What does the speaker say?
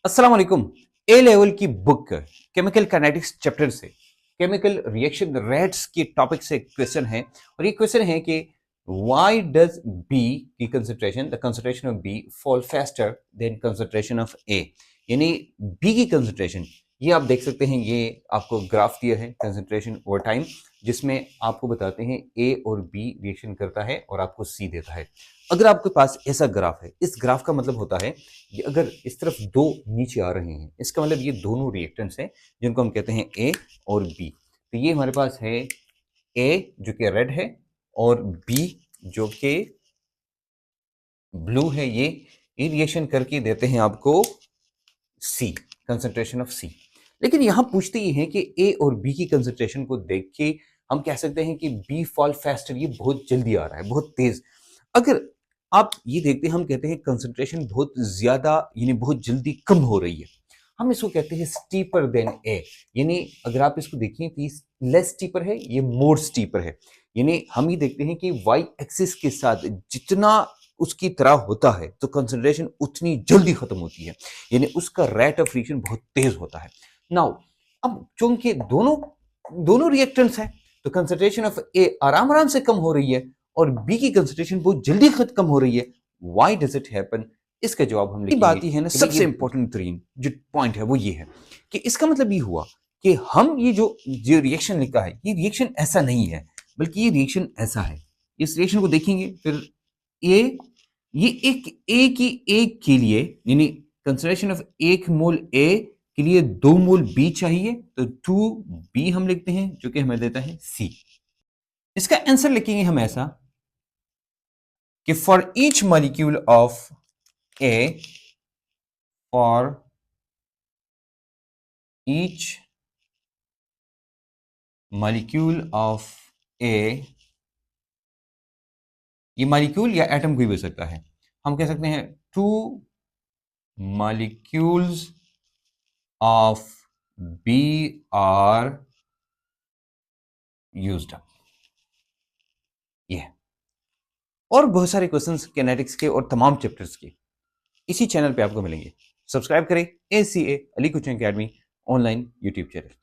अस्सलाम वालेकुम। A level की बुक केमिकल काइनेटिक्स चैप्टर से केमिकल रिएक्शन रेट्स के टॉपिक से क्वेश्चन है और ये क्वेश्चन है कि व्हाई डज बी की concentration the concentration of B fall faster than concentration of A. यानी बी की कंसंट्रेशन, ये आप देख सकते हैं, ये आपको ग्राफ दिया है कंसंट्रेशन ओवर टाइम, जिसमें आपको बताते हैं ए और बी रिएक्शन करता है और आपको सी देता है। अगर आपके पास ऐसा ग्राफ है, इस ग्राफ का मतलब होता है ये अगर इस तरफ दो नीचे आ रहे हैं, इसका मतलब ये दोनों रिएक्टेंट्स हैं जिनको हम कहते हैं ए और बी। तो ये हमारे पास है ए जो कि रेड है और बी जो कि ब्लू है। ये रिएक्शन करके देते हैं आपको सी, कंसंट्रेशन ऑफ सी। लेकिन यहां पूछते ये हैं कि ए और बी की कंसंट्रेशन को देख के हम कह सकते हैं कि बी फॉल फास्टर, ये बहुत जल्दी आ रहा है, बहुत तेज। अगर आप ये देखते हैं, हम कहते हैं कंसंट्रेशन बहुत ज्यादा यानी बहुत जल्दी कम हो रही है, हम इसको कहते हैं स्टीपर देन ए। यानी अगर आप इसको देखें तो लेस स्टीपर है, ये मोर स्टीपर है। यानी हम ये देखते हैं कि वाई एक्सिस के साथ जितना उसकी तरह होता है तो कंसंट्रेशन उतनी जल्दी खत्म होती है, यानी उसका रेट ऑफ रिएक्शन बहुत तेज होता है। नाउ अब चूंकि दोनों दोनों रिएक्टेंट्स हैं तो कंसंट्रेशन ऑफ ए आराम आराम से कम हो रही है और बी की कंसंट्रेशन बहुत जल्दी खत्म हो रही है। Why does it happen? इसका जवाब हम लिखेंगे। बात ये है ना, सबसे इंपॉर्टेंट तरीन जो पॉइंट है वो ये है कि इसका मतलब ये हुआ कि हम ये जो जो रिएक्शन लिखा है, ये रिएक्शन ऐसा नहीं है, बल्कि ये रिएक्शन ऐसा है। इस रिएक्शन को देखेंगे फिर ये एक के लिए यानी कंसंट्रेशन ऑफ 1 मोल ए के लिए 2 मोल बी चाहिए, तो 2 बी हम लिखते हैं जो कि हमें देता है सी। इसका आंसर लिखेंगे हम ऐसा कि for each molecule of A, for each molecule of A, ये मॉलिक्यूल या एटम कोई भी हो सकता है, हम कह सकते हैं 2 molecules of B are used up। ये और बहुत सारे क्वेश्चंस कैनेटिक्स के और तमाम चैप्टर्स के इसी चैनल पे आपको मिलेंगे। सब्सक्राइब करें ACA Ali coaching academy online YouTube channel.